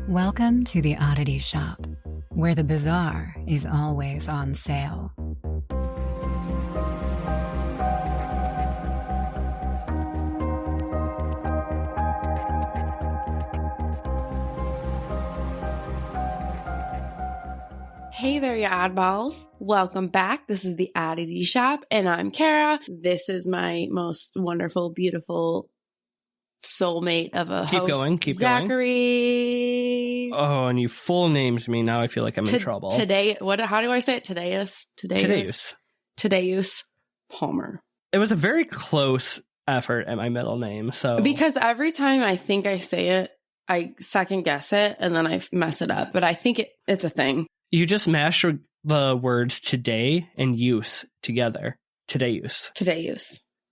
Welcome to the Oddity Shop, where the bizarre is always on sale. Hey there, you oddballs. Welcome back. This is the Oddity Shop, and I'm Kara. This is my most wonderful, beautiful soulmate of a host, Zachary. Oh, and you full named me. Now I feel like I'm in trouble. Today, how do I say it? Tadeus Palmer. It was a very close effort at my middle name. So because every time I think I say it, I second guess it, and then I mess it up. But I think it's a thing. You just mashed the words today and use together. Today-use.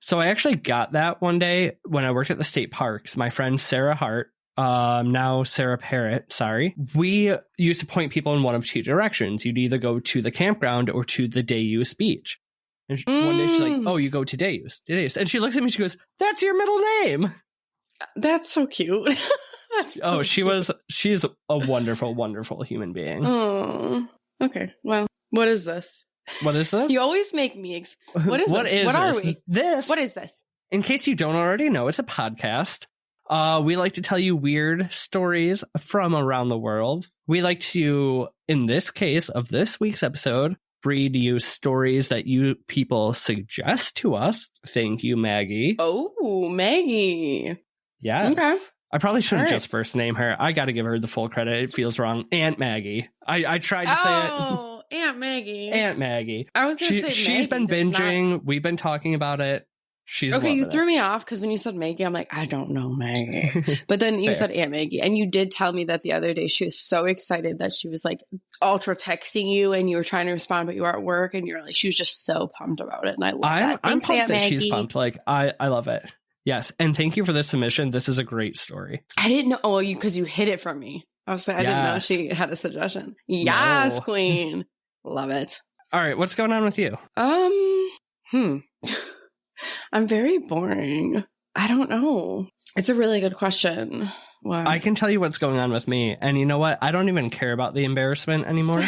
So I actually got that one day when I worked at the state parks. My friend Sarah Hart, now Sarah Parrott, we used to point people in one of two directions. You'd either go to the campground or to the day-use beach. And one day she's like, oh, you go to day-use. And she looks at me, she goes, that's your middle name. That's so cute. She's a wonderful, wonderful human being. Oh, okay. Well, what is this? What is this? You always make me. What is this? What are we? What is this? In case you don't already know, it's a podcast. We like to tell you weird stories from around the world. We like to, in this case of this week's episode, read you stories that you people suggest to us. Thank you, Maggie. Oh, Maggie. Yes. Okay. I probably shouldn't just first name her. I got to give her the full credit. It feels wrong. Aunt Maggie. I tried to say it. Oh, Aunt Maggie. Aunt Maggie. I was going to say she's been binging. We've been talking about it. She's okay. You threw me off because when you said Maggie, I'm like, I don't know Maggie. But then you said Aunt Maggie, and you did tell me that the other day she was so excited that she was like ultra texting you, and you were trying to respond, but you were at work, and you're like, she was just so pumped about it, and I love that. I'm Thanks, pumped Aunt that Maggie. She's pumped. Like I love it. Yes, and thank you for this submission. This is a great story. I didn't know. Oh, because you hid it from me. I was like, I didn't know she had a suggestion. Yes, Queen. Love it. All right, what's going on with you? I'm very boring. I don't know. It's a really good question. Wow. I can tell you what's going on with me, and you know what? I don't even care about the embarrassment anymore.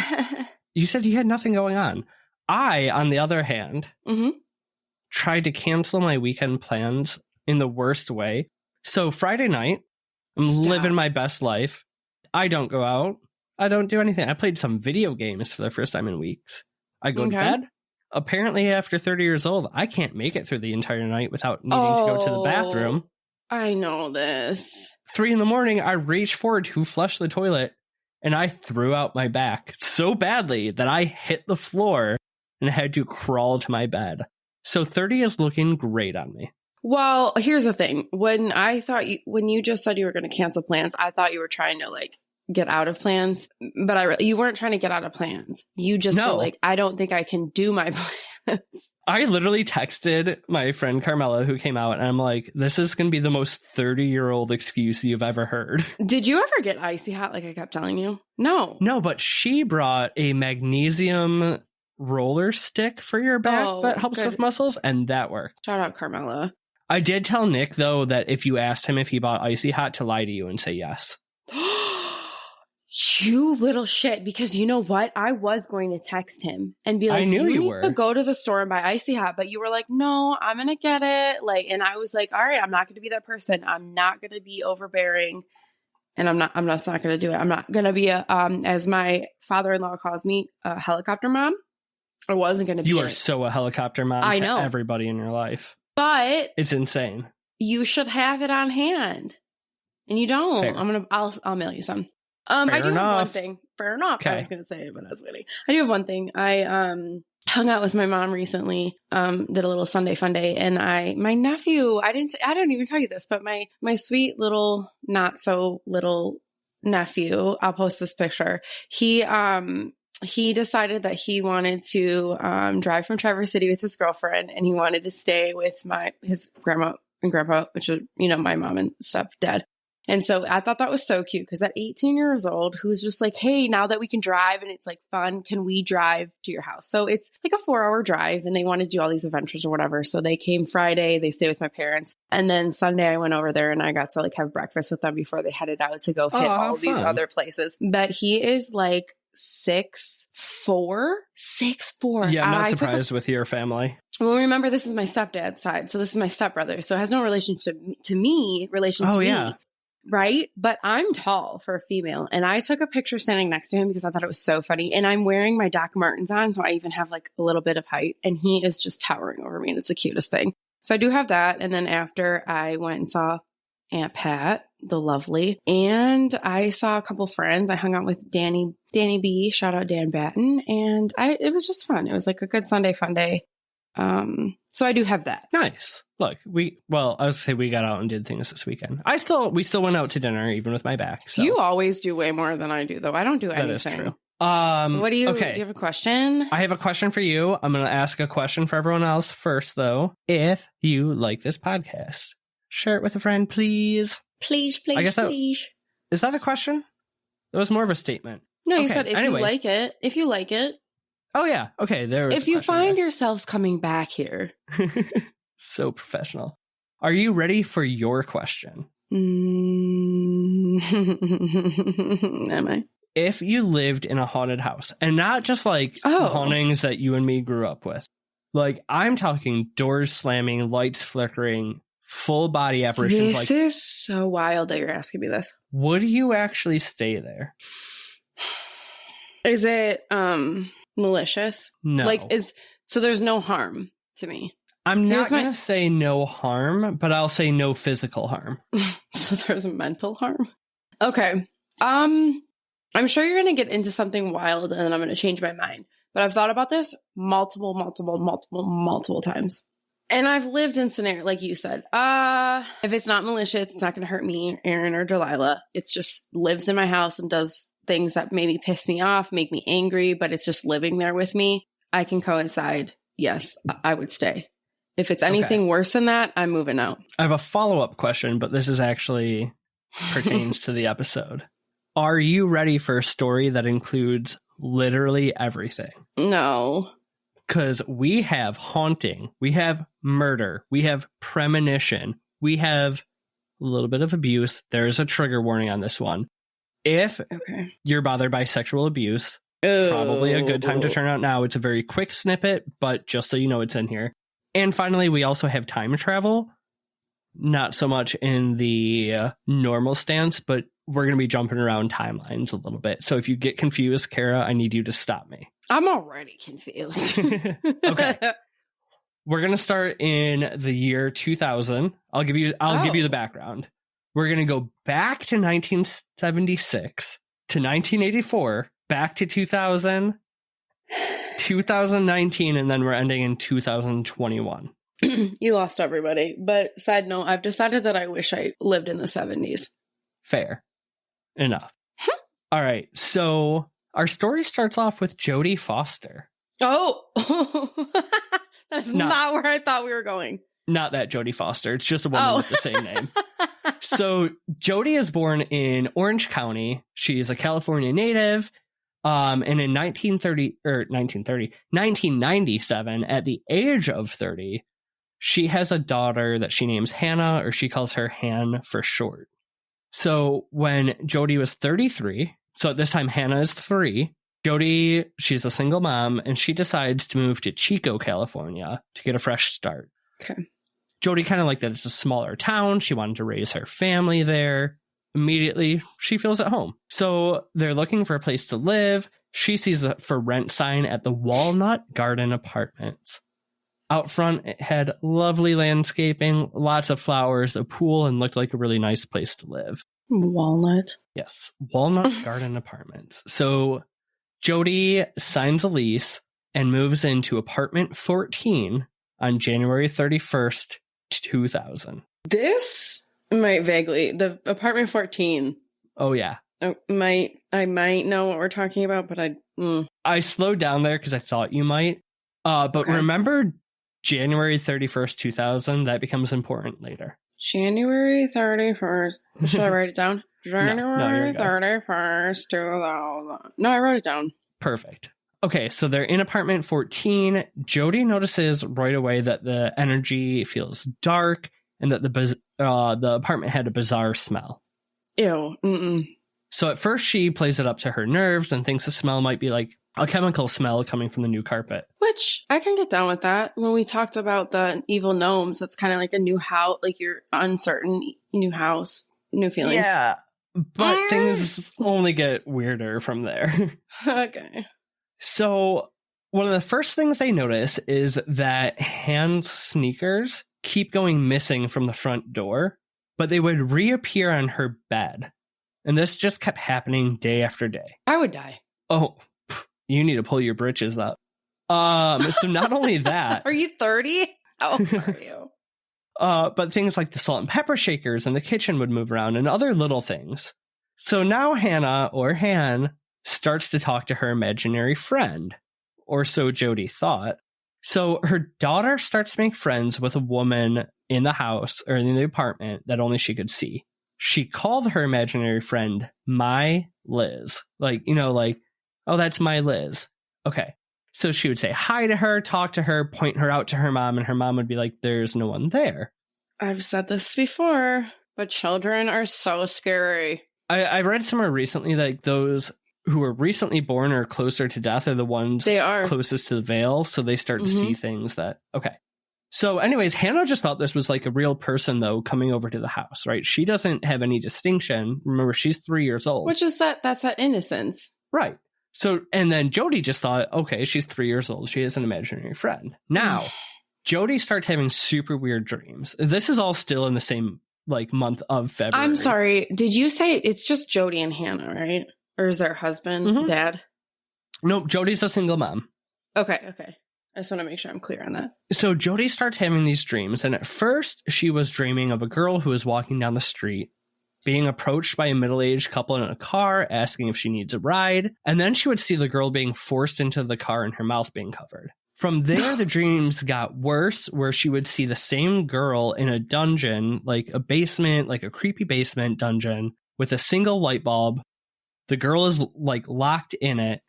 You said you had nothing going on. I, on the other hand, tried to cancel my weekend plans in the worst way. So Friday night, I'm living my best life. I don't go out. I don't do anything. I played some video games for the first time in weeks. I go to bed. Apparently, after 30 years old, I can't make it through the entire night without needing to go to the bathroom. I know this. 3 a.m, I reached forward to flush the toilet, and I threw out my back so badly that I hit the floor and had to crawl to my bed. So 30 is looking great on me. Well, here's the thing. When you just said you were going to cancel plans, I thought you were trying to like get out of plans, but you weren't trying to get out of plans. You just were like, I don't think I can do my plans. I literally texted my friend Carmela who came out, and I'm like, this is going to be the most 30-year-old excuse you've ever heard. Did you ever get icy hot like I kept telling you? No, but she brought a magnesium roller stick for your back that helps with muscles, and that worked. Shout out Carmela. I did tell Nick, though, that if you asked him if he bought Icy Hot, to lie to you and say yes. You little shit. Because you know what? I was going to text him and be like, I knew you need were. to go to the store and buy Icy Hot. But you were like, no, I'm going to get it. And I was like, all right, I'm not going to be that person. I'm not going to be overbearing. And I'm just not going to do it. I'm not going to be as my father-in-law calls me, a helicopter mom. I wasn't going to be. You are so a helicopter mom to everybody in your life. But it's insane. You should have it on hand, and you don't. Fair. I'll mail you some. I do have one thing. Fair enough. Okay. I was going to say it, but I was waiting. I do have one thing. I hung out with my mom recently. Did a little Sunday fun day, and my nephew. I didn't even tell you this, but my sweet little not so little nephew. I'll post this picture. He decided that he wanted to drive from Traverse City with his girlfriend, and he wanted to stay with his grandma and grandpa, which are, my mom and stepdad. And so I thought that was so cute because at 18 years old, who's just like, hey, now that we can drive and it's like fun, can we drive to your house? So it's like a 4-hour drive and they want to do all these adventures or whatever. So they came Friday, they stayed with my parents. And then Sunday I went over there and I got to like have breakfast with them before they headed out to go hit all these other places. But he is like 6'4". Yeah, I'm not surprised with your family. Well, remember, this is my stepdad's side. So this is my stepbrother. So it has no relation to me. Right? But I'm tall for a female. And I took a picture standing next to him because I thought it was so funny. And I'm wearing my Doc Martens on. So I even have like a little bit of height. And he is just towering over me. And it's the cutest thing. So I do have that. And then after I went and saw Aunt Pat, the lovely, and I saw a couple friends. I hung out with Danny B, shout out Dan Batten. And it was just fun. It was like a good Sunday fun day. So I do have that. Nice. Look, I was gonna say we got out and did things this weekend. We still went out to dinner even with my back. So. You always do way more than I do, though. I don't do anything. That is true. What do you? Okay. Do you have a question? I have a question for you. I'm going to ask a question for everyone else first, though. If you like this podcast, share it with a friend, please. Please. Is that a question? It was more of a statement. No, you said if you like it. If you like it. Oh, yeah. Okay. If you find yourselves coming back here. So professional. Are you ready for your question? Am I? If you lived in a haunted house, and not just like hauntings that you and me grew up with, like I'm talking doors slamming, lights flickering, full body apparitions. This is so wild that you're asking me this. Would you actually stay there? Is it malicious? No. So there's no harm to me. I'm not going to say no harm, but I'll say no physical harm. So there's mental harm? Okay. I'm sure you're going to get into something wild and then I'm going to change my mind. But I've thought about this multiple times. And I've lived in scenario like you said. If it's not malicious, it's not going to hurt me, Aaron, or Delilah. It's just lives in my house and does things that maybe piss me off, make me angry, but it's just living there with me. I can coincide. Yes, I would stay. If it's anything worse than that, I'm moving out. I have a follow-up question, but this is actually pertains to the episode. Are you ready for a story that includes literally everything? No. Because we have haunting, we have murder, we have premonition, we have a little bit of abuse. There's a trigger warning on this one. If you're bothered by sexual abuse, probably a good time to turn out now. It's a very quick snippet, but just so you know it's in here. And finally, we also have time travel. Not so much in the normal stance, but we're going to be jumping around timelines a little bit. So if you get confused, Kara, I need you to stop me. I'm already confused. Okay. We're going to start in the year 2000. I'll give you the background. We're going to go back to 1976 to 1984, back to 2000, 2019, and then we're ending in 2021. You lost everybody. But side note, I've decided that I wish I lived in the 70s. Fair enough. All right. So our story starts off with Jody Foster. Oh, that's not where I thought we were going. Not that Jody Foster. It's just a woman with the same name. So Jody is born in Orange County. She's a California native. And in 1997, at the age of 30, she has a daughter that she names Hannah, or she calls her Han for short. So when Jody was 33, so at this time Hannah is 3, Jody, she's a single mom, and she decides to move to Chico, California to get a fresh start. Okay. Jody kind of liked that it's a smaller town. She wanted to raise her family there. Immediately, she feels at home. So they're looking for a place to live. She sees a for rent sign at the Walnut Garden Apartments. Out front, it had lovely landscaping, lots of flowers, a pool, and looked like a really nice place to live. Walnut? Yes, Walnut Garden Apartments. So Jody signs a lease and moves into apartment 14 on January 31st, 2000. This might vaguely, the apartment 14. Oh, yeah. I might know what we're talking about, but I slowed down there because I thought you might. But remember January 31st, 2000? That becomes important later. January 31st. Should I write it down? January no, 31st, 2000. No, I wrote it down. Perfect. Okay, so they're in apartment 14. Jody notices right away that the energy feels dark and that the apartment had a bizarre smell. Ew. Mm-mm. So at first she plays it up to her nerves and thinks the smell might be like a chemical smell coming from the new carpet. Which I can get down with that. When we talked about the evil gnomes, that's kind of like a new house, like your uncertain new house, new feelings. Yeah, but things only get weirder from there. Okay. So one of the first things they notice is that Hannah's sneakers keep going missing from the front door, but they would reappear on her bed. And this just kept happening day after day. I would die. Oh, you need to pull your britches up. So not only that. Are you 30? How old are you? But things like the salt and pepper shakers in the kitchen would move around and other little things. So now Hannah, or Han, starts to talk to her imaginary friend, or so Jody thought. So her daughter starts to make friends with a woman in the house or in the apartment that only she could see. She called her imaginary friend My Liz. Like, oh, that's my Liz. Okay. So she would say hi to her, talk to her, point her out to her mom, and her mom would be like, there's no one there. I've said this before, but children are so scary. I read somewhere recently that those who were recently born or closer to death are the ones closest to the veil, so they start to see things that, okay. So anyways, Hannah just thought this was like a real person, though, coming over to the house, right? She doesn't have any distinction. Remember, she's 3 years old. Which is that's that innocence. Right. So, and then Jody just thought, okay, she's 3 years old. She has an imaginary friend. Now, Jody starts having super weird dreams. This is all still in the same, month of February. I'm sorry. Did you say it's just Jody and Hannah, right? Or is there husband, dad? Nope, Jody's a single mom. Okay. I just want to make sure I'm clear on that. So Jody starts having these dreams, and at first she was dreaming of a girl who was walking down the street, being approached by a middle-aged couple in a car, asking if she needs a ride, and then she would see the girl being forced into the car and her mouth being covered. From there, the dreams got worse, where she would see the same girl in a dungeon, like a basement, like a creepy basement dungeon, with a single light bulb. The girl is locked in it,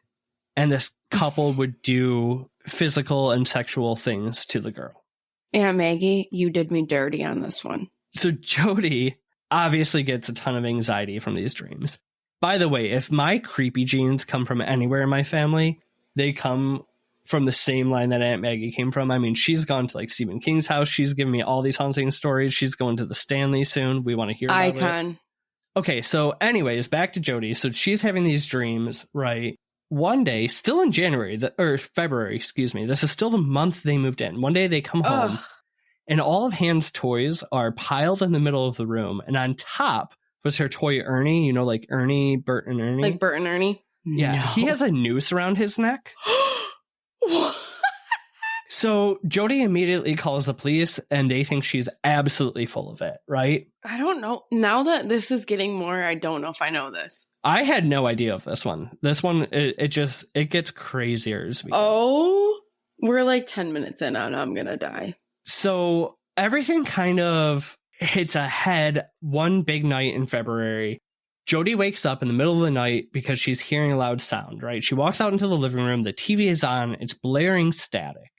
and this couple would do physical and sexual things to the girl. Aunt Maggie, you did me dirty on this one. So Jody obviously gets a ton of anxiety from these dreams. By the way, if my creepy genes come from anywhere in my family, they come from the same line that Aunt Maggie came from. I mean, she's gone to Stephen King's house. She's given me all these haunting stories. She's going to the Stanley soon. We want to hear about it. Icon. Okay, so anyways, back to Jody. So she's having these dreams, right? One day, still in February, excuse me. This is still the month they moved in. One day they come home, and all of Hannah's toys are piled in the middle of the room. And on top was her toy Ernie, like Ernie, Bert and Ernie. Like Bert and Ernie? Yeah, no. He has a noose around his neck. So Jody immediately calls the police, and they think she's absolutely full of it, right? I don't know. Now that this is getting more, I don't know if I know this. I had no idea of this one. This one, it gets crazier as we go. Oh, we're 10 minutes in and I'm going to die. So everything kind of hits a head one big night in February. Jody wakes up in the middle of the night because she's hearing a loud sound, right? She walks out into the living room. The TV is on. It's blaring static.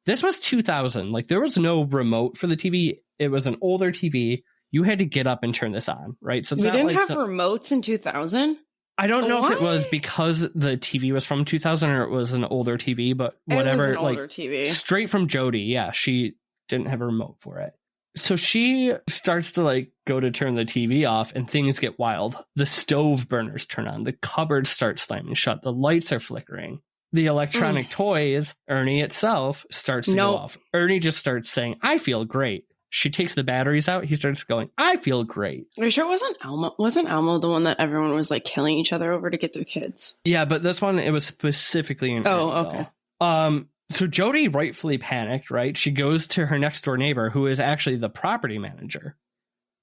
This was 2000. There was no remote for the TV. It was an older TV. You had to get up and turn this on, right? So it's we didn't have remotes in 2000? I don't know if it was because the TV was from 2000 or it was an older TV, but whatever. It was an older TV. Straight from Jody. Yeah, she didn't have a remote for it. So she starts to go to turn the TV off, and things get wild. The stove burners turn on. The cupboards start slamming shut. The lights are flickering. The electronic toys, Ernie itself, starts to go off. Ernie just starts saying, I feel great. She takes the batteries out. He starts going, I feel great. Are you sure it wasn't Elmo? Wasn't Elmo the one that everyone was killing each other over to get their kids? Yeah, but this one, it was specifically in okay. So Jody rightfully panicked, right? She goes to her next door neighbor, who is actually the property manager.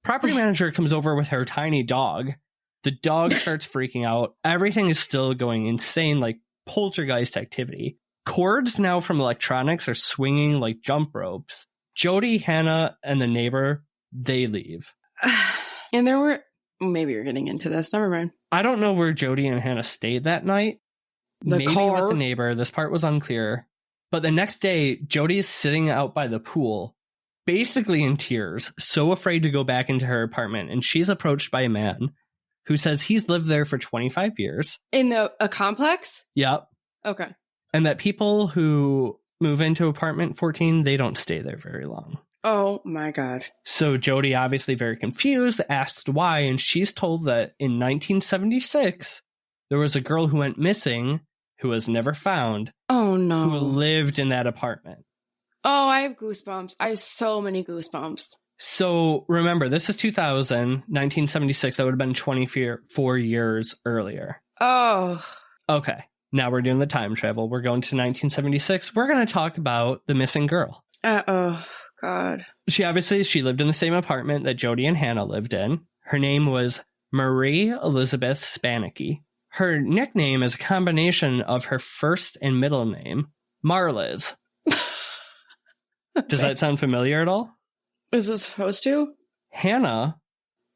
Property manager comes over with her tiny dog. The dog starts freaking out. Everything is still going insane, poltergeist activity. Cords now from electronics are swinging like jump ropes. Jody, Hannah, and the neighbor they leave. And there were... Maybe you're getting into this. Never mind. I don't know where Jody and Hannah stayed that night. Maybe with the neighbor. This part was unclear. But the next day, Jody is sitting out by the pool, basically in tears, so afraid to go back into her apartment. And she's approached by a man who says he's lived there for 25 years. In a complex? Yep. Okay. And that people who move into apartment 14, they don't stay there very long. Oh my God. So Jody, obviously very confused, asked why, and she's told that in 1976, there was a girl who went missing who was never found. Oh no. Who lived in that apartment. Oh, I have goosebumps. I have so many goosebumps. So remember, this is 2000, 1976. That would have been 24 years earlier. Oh. Okay. Now we're doing the time travel. We're going to 1976. We're going to talk about the missing girl. Oh, God. She lived in the same apartment that Jody and Hannah lived in. Her name was Marie Elizabeth Spanicki. Her nickname is a combination of her first and middle name, Marliz. Okay. Does that sound familiar at all? Is it supposed to? Hannah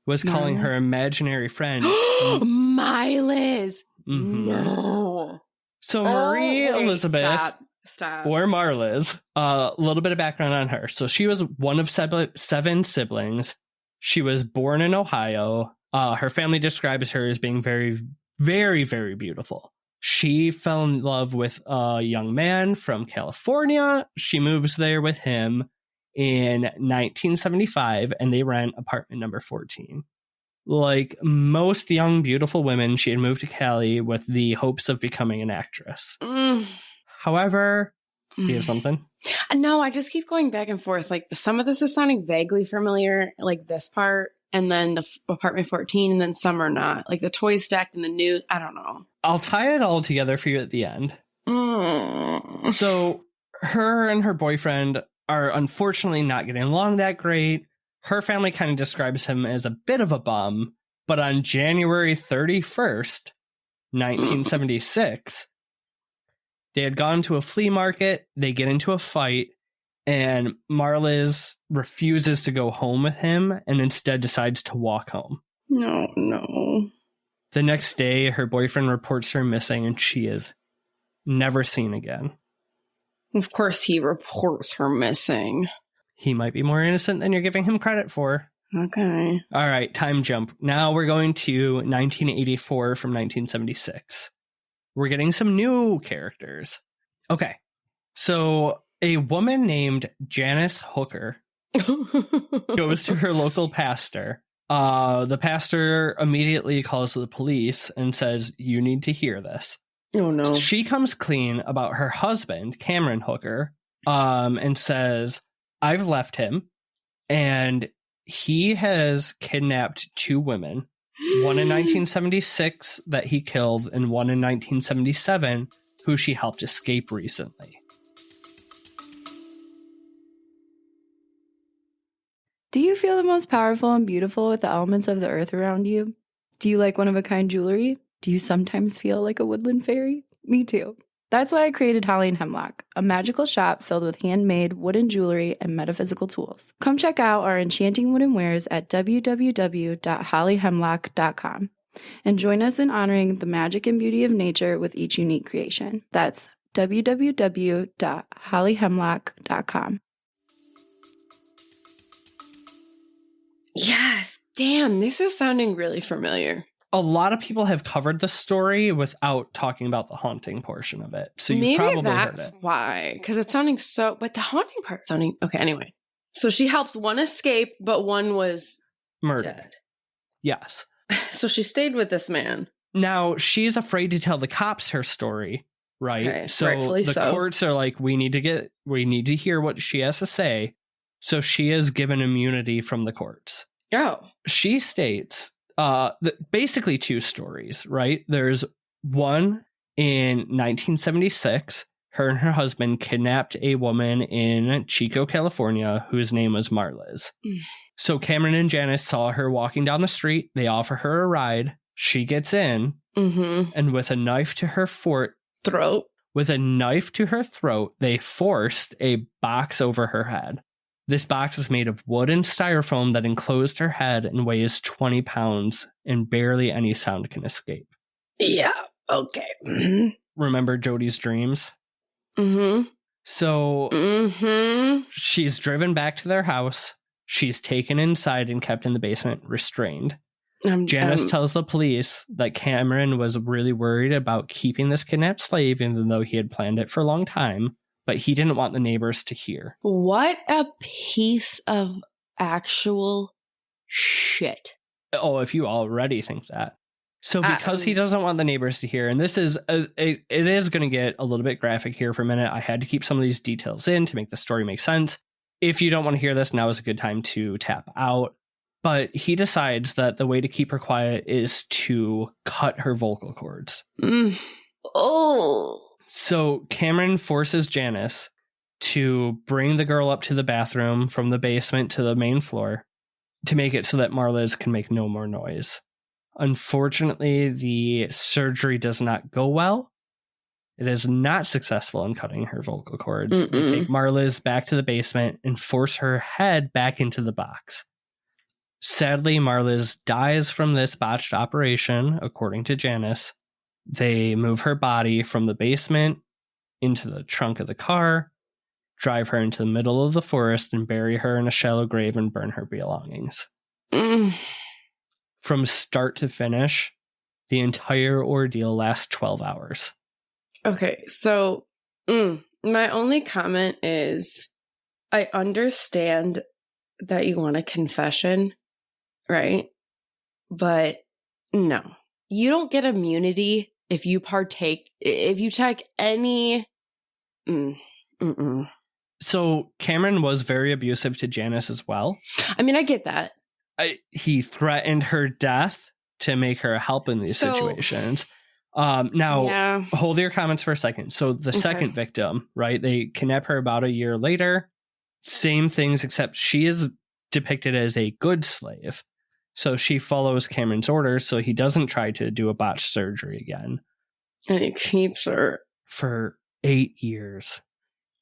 was calling her imaginary friend Marliz. Mm-hmm. No. So Marie Elizabeth, stop. or Marliz, a little bit of background on her. So she was one of 7 siblings. She was born in Ohio. Her family describes her as being very, very, very beautiful. She fell in love with a young man from California. She moves there with him in 1975, and they rent apartment number 14. Like most young, beautiful women, she had moved to Cali with the hopes of becoming an actress. However, do you have something? No, I just keep going back and forth. Like some of this is sounding vaguely familiar, like this part, and then the apartment 14, and then some are not. Like the toys stacked and the new, I don't know. I'll tie it all together for you at the end. So her and her boyfriend are unfortunately not getting along that great. Her family kind of describes him as a bit of a bum, but on January 31st, 1976, they had gone to a flea market, they get into a fight, and Marliz refuses to go home with him and instead decides to walk home. No. The next day, her boyfriend reports her missing and she is never seen again. Of course he reports her missing. He might be more innocent than you're giving him credit for. Okay. All right, time jump. Now we're going to 1984 from 1976. We're getting some new characters. Okay, so a woman named Janice Hooker goes to her local pastor. The pastor immediately calls the police and says, "You need to hear this." Oh, no. She comes clean about her husband, Cameron Hooker, and says, "I've left him, and he has kidnapped 2 women, one in 1976 that he killed, and one in 1977 who she helped escape recently." Do you feel the most powerful and beautiful with the elements of the earth around you? Do you like one-of-a-kind jewelry? Do you sometimes feel like a woodland fairy? Me too. That's why I created Holly and Hemlock, a magical shop filled with handmade wooden jewelry and metaphysical tools. Come check out our enchanting wooden wares at www.hollyhemlock.com and join us in honoring the magic and beauty of nature with each unique creation. That's www.hollyhemlock.com. Yes. Damn, this is sounding really familiar. A lot of people have covered the story without talking about the haunting portion of it. So you've probably heard it. Why. Because it's sounding so... But the haunting part sounding... Okay, anyway. So she helps one escape, but one was... murdered. Dead. Yes. So she stayed with this man. Now, she's afraid to tell the cops her story, right? Okay, so the courts are like, we need to hear what she has to say. So she is given immunity from the courts. Oh. She states basically 2 stories, right? There's one in 1976. Her and her husband kidnapped a woman in Chico, California, whose name was Marliz. So Cameron and Janice saw her walking down the street. They offer her a ride. She gets in, and with a knife to her throat, they forced a box over her head. This box is made of wood and styrofoam that enclosed her head and weighs 20 pounds, and barely any sound can escape. Yeah, okay. Remember Jody's dreams? Mm-hmm. So she's driven back to their house. She's taken inside and kept in the basement, restrained. Janice tells the police that Cameron was really worried about keeping this kidnapped slave, even though he had planned it for a long time, but he didn't want the neighbors to hear. What a piece of actual shit. Oh, if you already think that. So because he doesn't want the neighbors to hear, and this is, it is going to get a little bit graphic here for a minute. I had to keep some of these details in to make the story make sense. If you don't want to hear this, now is a good time to tap out. But he decides that the way to keep her quiet is to cut her vocal cords. Oh. So Cameron forces Janice to bring the girl up to the bathroom from the basement to the main floor to make it so that Marliz can make no more noise. Unfortunately, the surgery does not go well. It is not successful in cutting her vocal cords. They take Marliz back to the basement and force her head back into the box. Sadly, Marliz dies from this botched operation, according to Janice. They move her body from the basement into the trunk of the car, drive her into the middle of the forest, and bury her in a shallow grave and burn her belongings. From start to finish, the entire ordeal lasts 12 hours. Okay, so my only comment is I understand that you want a confession, right? But no, you don't get immunity if you take any. So Cameron was very abusive to Janice as well. I mean, I get that. He threatened her death to make her help in these situations. Hold your comments for a second. So the second victim, right? They kidnap her about a year later. Same things, except she is depicted as a good slave. So she follows Cameron's orders, so he doesn't try to do a botched surgery again. And he keeps her. For 8 years.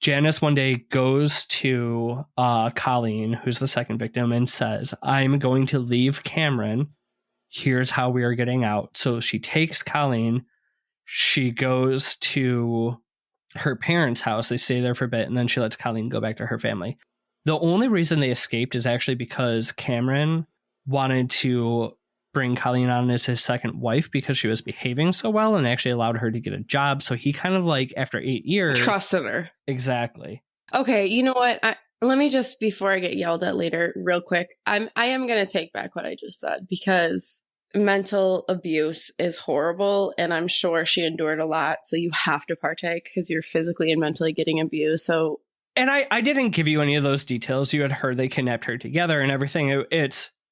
Janice one day goes to Colleen, who's the second victim, and says, I'm going to leave Cameron. Here's how we are getting out. So she takes Colleen. She goes to her parents' house. They stay there for a bit, and then she lets Colleen go back to her family. The only reason they escaped is actually because Cameron wanted to bring Colleen on as his second wife because she was behaving so well and actually allowed her to get a job. So he kind of after 8 years... trusted her. Exactly. Okay, you know what? Let me just, before I get yelled at later, real quick, I am going to take back what I just said because mental abuse is horrible and I'm sure she endured a lot. So you have to partake because you're physically and mentally getting abused. So... And I didn't give you any of those details. You had heard they kidnapped her together and everything.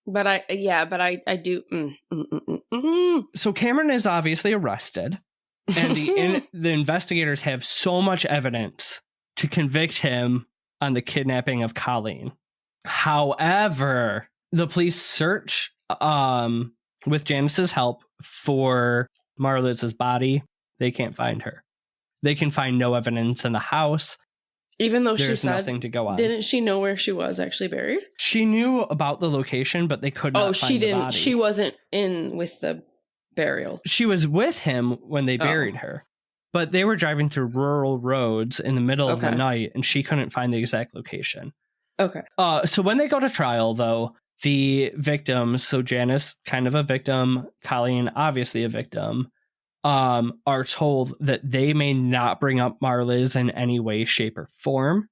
But I do. So Cameron is obviously arrested, and the investigators have so much evidence to convict him on the kidnapping of Colleen. However, the police search with Janice's help for Marliz's body. They can't find her. They can find no evidence in the house. Even though there's she said nothing to go on. Didn't she know where she was actually buried? She knew about the location, but they could not find the body. She wasn't in with the burial. She was with him when they buried her. But they were driving through rural roads in the middle of the night, and she couldn't find the exact location. Okay. So when they go to trial, though, the victims, so Janice, kind of a victim, Colleen, obviously a victim, are told that they may not bring up Marliz in any way, shape, or form.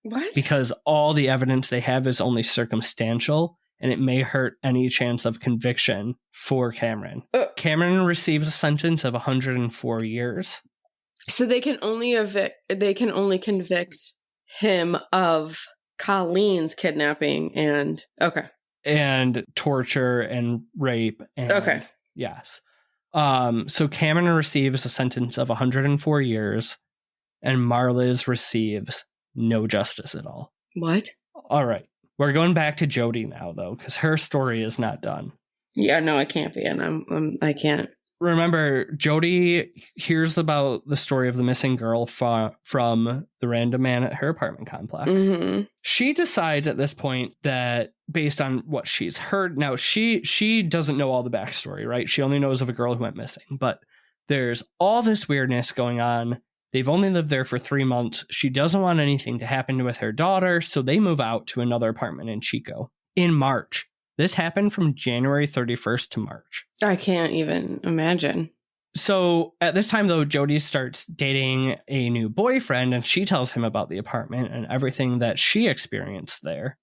What? Because all the evidence they have is only circumstantial, and it may hurt any chance of conviction for Cameron. Cameron receives a sentence of 104 years. So they can only convict him of Colleen's kidnapping and torture and rape. And, yes. So Cameron receives a sentence of 104 years, and Marliz receives no justice at all. What? All right. We're going back to Jody now, though, because her story is not done. Yeah, no, I can't be, and I can't. remember, Jody hears about the story of the missing girl from the random man at her apartment complex. Mm-hmm. She decides at this point that based on what she's heard, now she doesn't know all the backstory, right? She only knows of a girl who went missing, but there's all this weirdness going on. They've only lived there for 3 months. She doesn't want anything to happen with her daughter, so they move out to another apartment in Chico in March. This happened from January 31st to March. I can't even imagine. So at this time, though, Jody starts dating a new boyfriend, and she tells him about the apartment and everything that she experienced there.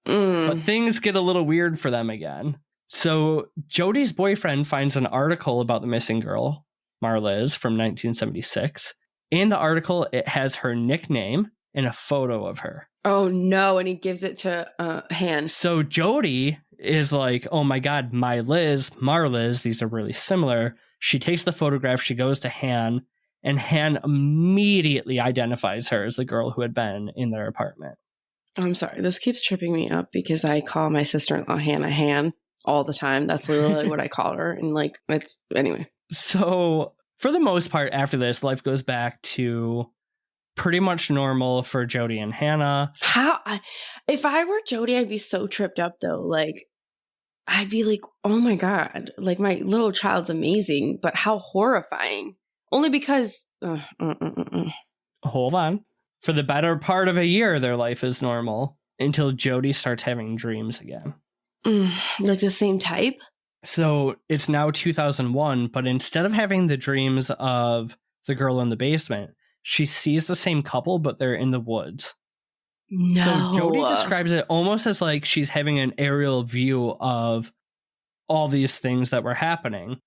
But things get a little weird for them again. So Jody's boyfriend finds an article about the missing girl, Marliz, from 1976. In the article, it has her nickname and a photo of her. Oh, no. And he gives it to Han. So Jody is like, oh, my God, Marliz, these are really similar. She takes the photograph. She goes to Han, and Han immediately identifies her as the girl who had been in their apartment. I'm sorry. This keeps tripping me up because I call my sister-in-law Hannah Han all the time. That's literally what I call her. And like, it's anyway. So for the most part, after this, life goes back to pretty much normal for Jody and Hannah. If I were Jody, I'd be so tripped up though. Like, I'd be like, oh my God, like my little child's amazing, but how horrifying. Only because... Hold on. For the better part of a year, their life is normal until Jody starts having dreams again. Like the same type? So it's now 2001, but instead of having the dreams of the girl in the basement, she sees the same couple, but they're in the woods. No. So Jody describes it almost as like she's having an aerial view of all these things that were happening.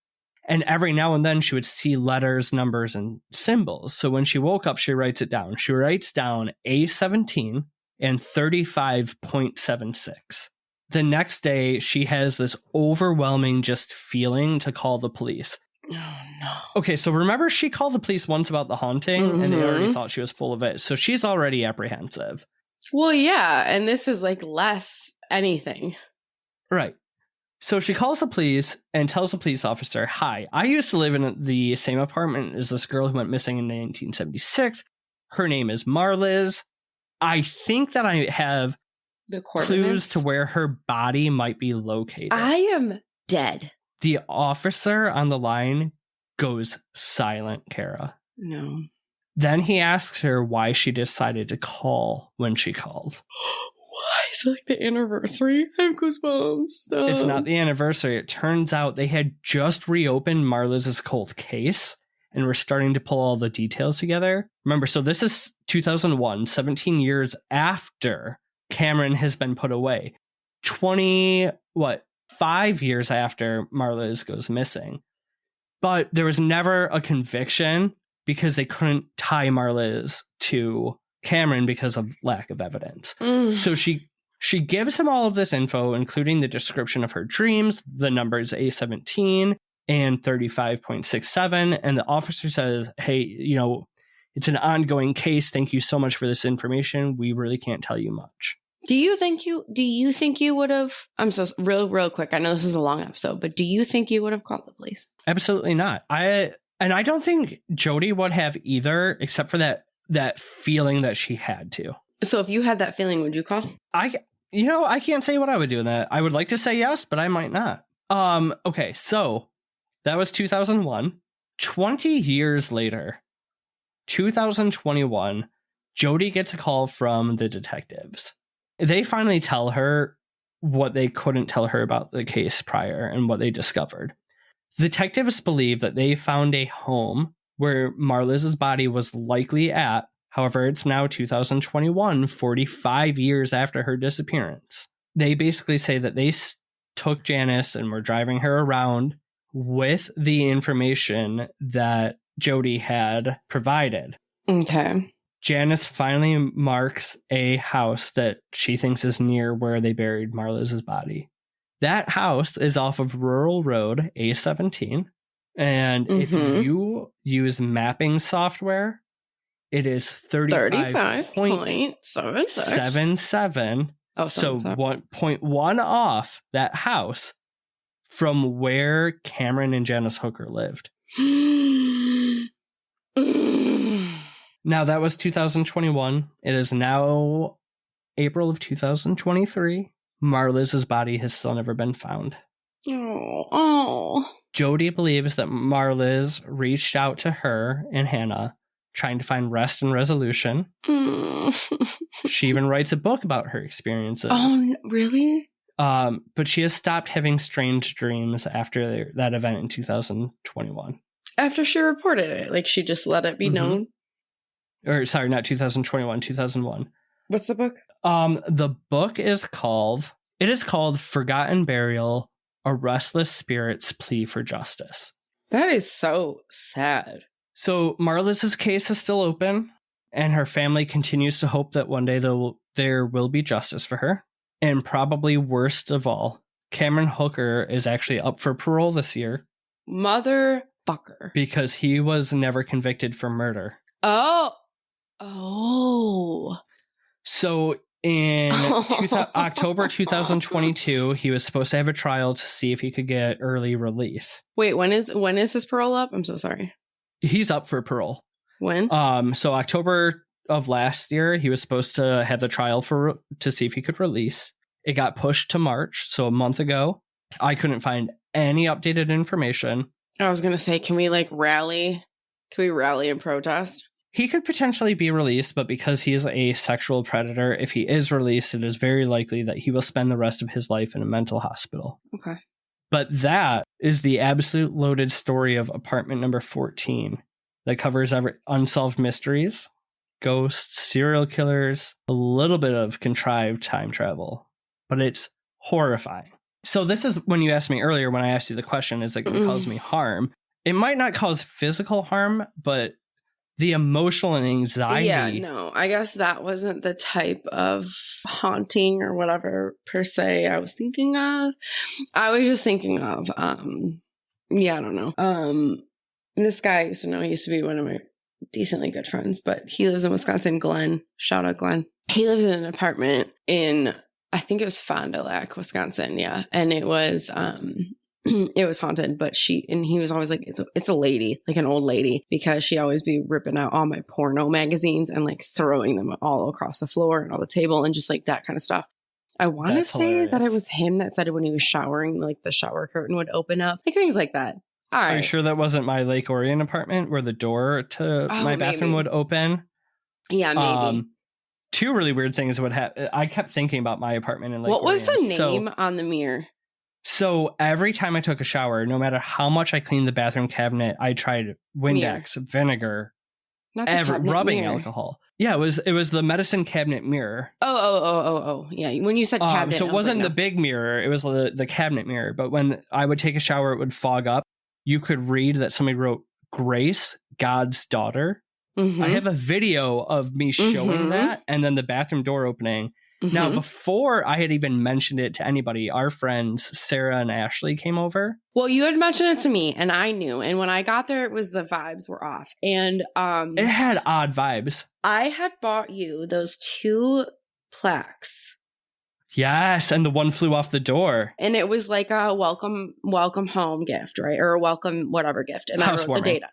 And every now and then she would see letters, numbers, and symbols. So when she woke up, she writes it down. She writes down A17 and 35.76. The next day, she has this overwhelming just feeling to call the police. Oh, no. Okay, so remember she called the police once about the haunting, and they already thought she was full of it. So she's already apprehensive. Well, yeah, and this is like less anything. Right. So she calls the police and tells the police officer, hi, I used to live in the same apartment as this girl who went missing in 1976. Her name is Marliz. I think that I have the clues to where her body might be located. I am dead. The officer on the line goes silent, Kara. No. Then he asks her why she decided to call when she called. Why? Is it like the anniversary? I have goosebumps. Stop. It's not the anniversary. It turns out they had just reopened Marliz's cold case and were starting to pull all the details together. Remember, so this is 2001, 17 years after Cameron has been put away. 5 years after Marliz goes missing. But there was never a conviction because they couldn't tie Marliz to Cameron because of lack of evidence. So she gives him all of this info, including the description of her dreams, the numbers A17 and 35.67. And the officer says, hey, it's an ongoing case. Thank you so much for this information. We really can't tell you much. Do you think you would have, I'm so real quick. I know this is a long episode, but do you think you would have called the police? Absolutely not. I don't think Jody would have either, except for that feeling that she had to. So if you had that feeling, would you call? I can't say what I would do in that. I would like to say yes, but I might not. Okay, so that was 2001. 20 years later, 2021, Jody gets a call from the detectives. They finally tell her what they couldn't tell her about the case prior and what they discovered. Detectives believe that they found a home where Marliz's body was likely at. However, it's now 2021, 45 years after her disappearance. They basically say that they took Janice and were driving her around with the information that Jody had provided. Okay. Janice finally marks a house that she thinks is near where they buried Marliz's body. That house is off of Rural Road A17. And if you use mapping software, it is 35.77. Oh, so 1.1 off that house from where Cameron and Janice Hooker lived. Now, that was 2021. It is now April of 2023. Marliz's body has still never been found. Oh. Jody believes that Marliz reached out to her and Hannah, trying to find rest and resolution. She even writes a book about her experiences. Oh, really? But she has stopped having strange dreams after that event in 2021. After she reported it, like she just let it be known? Or sorry, not 2021, 2001. What's the book? The book is called Forgotten Burial, A Restless Spirit's Plea for Justice. That is so sad. So Marliz's case is still open, and her family continues to hope that one day there will be justice for her. And probably worst of all, Cameron Hooker is actually up for parole this year. Motherfucker. Because he was never convicted for murder. Oh. So in October 2022, he was supposed to have a trial to see if he could get early release. Wait, when is his parole up? I'm so sorry. He's up for parole. When? So October of last year, he was supposed to have the trial to see if he could release. It got pushed to March, so a month ago. I couldn't find any updated information. I was gonna say, can we rally? Can we rally and protest? He could potentially be released, but because he is a sexual predator, if he is released, it is very likely that he will spend the rest of his life in a mental hospital. Okay. But that is the absolute loaded story of apartment number 14 that covers unsolved mysteries, ghosts, serial killers, a little bit of contrived time travel, but it's horrifying. So this is when you asked me earlier, when I asked you the question, is it going to cause me harm? It might not cause physical harm, but the emotional and anxiety. Yeah, no, I guess that wasn't the type of haunting or whatever per se I was thinking of. I was just thinking of, I don't know. This guy I used to know, he used to be one of my decently good friends, but he lives in Wisconsin. Glenn, shout out Glenn. He lives in an apartment in, I think it was Fond du Lac, Wisconsin. Yeah. And it was, it was haunted, but he was always like, it's a lady, like an old lady, because she always be ripping out all my porno magazines and throwing them all across the floor and on the table and just that kind of stuff. I want to say hilarious. That it was him that said it when he was showering, the shower curtain would open up, things like that. All right. Are you sure that wasn't my Lake Orion apartment where the door to my bathroom would open? Yeah, maybe. Two really weird things would happen. I kept thinking about my apartment in Lake Orion. What was the name on the mirror? So every time I took a shower, no matter how much I cleaned the bathroom cabinet, I tried Windex, vinegar, rubbing mirror. Alcohol. Yeah, it was the medicine cabinet mirror. Oh. Yeah, when you said cabinet. So it wasn't the big mirror, it was the cabinet mirror. But when I would take a shower, it would fog up. You could read that somebody wrote Grace, God's daughter. Mm-hmm. I have a video of me showing that and then the bathroom door opening. Mm-hmm. Now, before I had even mentioned it to anybody, our friends Sarah and Ashley came over. Well, you had mentioned it to me and I knew. And when I got there, it was the vibes were off. And it had odd vibes. I had bought you those 2 plaques. Yes, and the one flew off the door. And it was like a welcome home gift, right? Or a welcome whatever gift. And I wrote the data.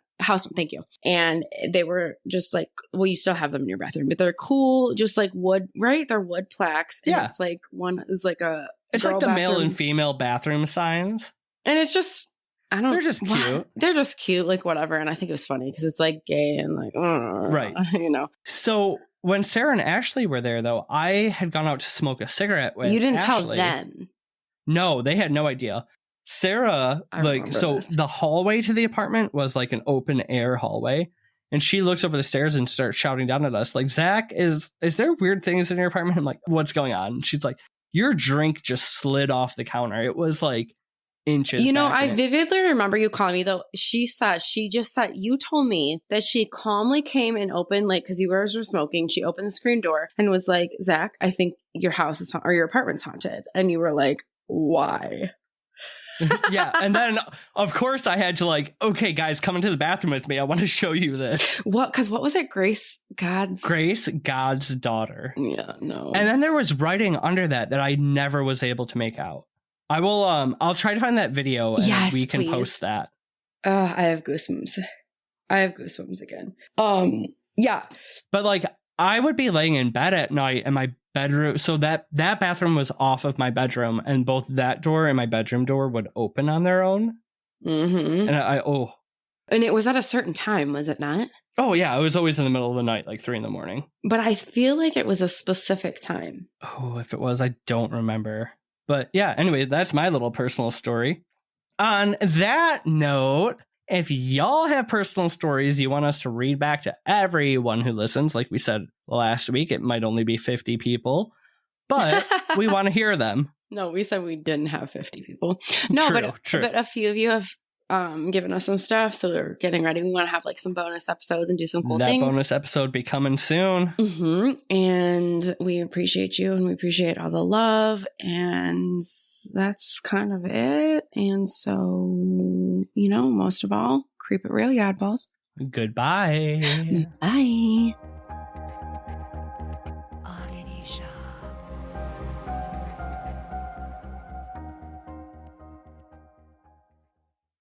Thank you. And they were just you still have them in your bathroom, but they're cool, just wood, right? They're wood plaques. And it's one is a it's like the bathroom. Male and female bathroom signs. And it's just, they're just cute. They're just cute, whatever. And I think it was funny because it's gay and right. So when Sarah and Ashley were there, though, I had gone out to smoke a cigarette with You didn't Ashley. Tell them. No, they had no idea. Sarah, the hallway to the apartment was an open air hallway. And she looks over the stairs and starts shouting down at us Zach, is there weird things in your apartment? I'm like, what's going on? And she's like, your drink just slid off the counter. It was inches. I vividly remember you calling me though. She just said, you told me that she calmly came and opened, because you guys were smoking. She opened the screen door and was like, Zach, I think your house is or your apartment's haunted. And you were like, why? Yeah. And then of course I had to okay, guys, come into the bathroom with me. I want to show you this. What? Because what was it? Grace, God's daughter. Yeah, no. And then there was writing under that I never was able to make out. I will, I'll try to find that video and we can post that. I have goosebumps. Again. Yeah. But like, I would be laying in bed at night and my bedroom. So that bathroom was off of my bedroom, and both that door and my bedroom door would open on their own. Mm-hmm. And and it was at a certain time, was it not? Oh yeah. It was always in the middle of the night, like 3 a.m. But I feel like it was a specific time. Oh, if it was, I don't remember. But yeah, anyway, that's my little personal story. On that note, if y'all have personal stories you want us to read back to everyone who listens, like we said last week, it might only be 50 people, but we want to hear them. No, we said we didn't have 50 people. No, true. But a few of you have given us some stuff, so we're getting ready. We want to have like some bonus episodes and do some cool things. That bonus episode be coming soon. Mm-hmm. And we appreciate you, and we appreciate all the love, and that's kind of it. And so, most of all, creep it real, Yadballs. Goodbye. Bye.